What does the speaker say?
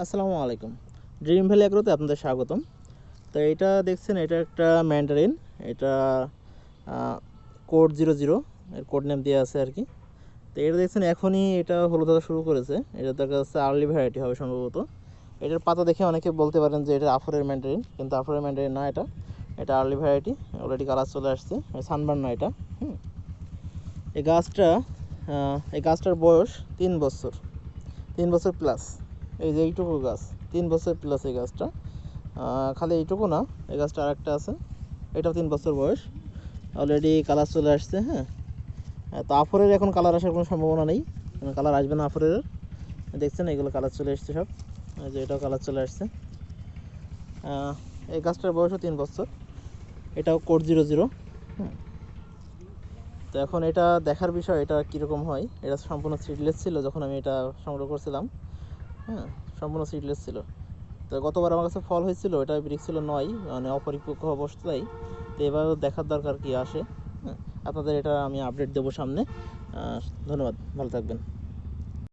আসসালামু আলাইকুম। Dream valley অ্যাগ্রোতে আপনাদের স্বাগতম। তো এটা দেখছেন, এটা একটা ম্যান্ডারিন। এটা কোড 00 এর কোড নেম দেওয়া আছে আর কি। তো এটা দেখছেন এখনই এটা হলুদ হতে শুরু করেছে। এটা দেখা যাচ্ছে আর্লি ভ্যারাইটি হবে সম্ভবত। এটার পাতা দেখে অনেকে বলতে পারেন যে এটা আফরের ম্যান্ডারিন, কিন্তু আফরের ম্যান্ডারিন না, এটা আর্লি ভ্যারাইটি। অলরেডি কালার চলে আসছে, সানবার্ন না এটা। এই গাছটা এই গাছটার বয়স 3 বছর, 3 বছর প্লাস। এই যে এইটুকু গাছ 3 বছর প্লাস এই গাছটা। খালি এইটুকু না, এই গাছটা আরেকটা আছে, এটাও 3 বছর বয়স। অলরেডি কালার চলে আসছে। তো আফরের এখন কালার আসার কোনো সম্ভাবনা নেই, কালার আসবে না আফরের। দেখছেন এগুলো কালার চলে এসছে সব, যে এটাও কালার চলে আসছে। এই গাছটার বয়সও 3 বছর। এটাও কোড 00। তো এখন এটা দেখার বিষয়, এটা কীরকম হয়। এটা সম্পূর্ণ সিডলেস ছিল যখন আমি এটা সংগ্রহ করছিলাম। সম্পূর্ণ সিডলেস ছিল। তো গতবার আমার কাছে ফল হয়েছিল, এটা ব্রিক ছিল 9, মানে অপরিপক্ক অবস্থায়। তো এবার দেখার দরকার কি আসে। আপনাদের এটা আমি আপডেট দেবো সামনে। ধন্যবাদ, ভালো থাকবেন।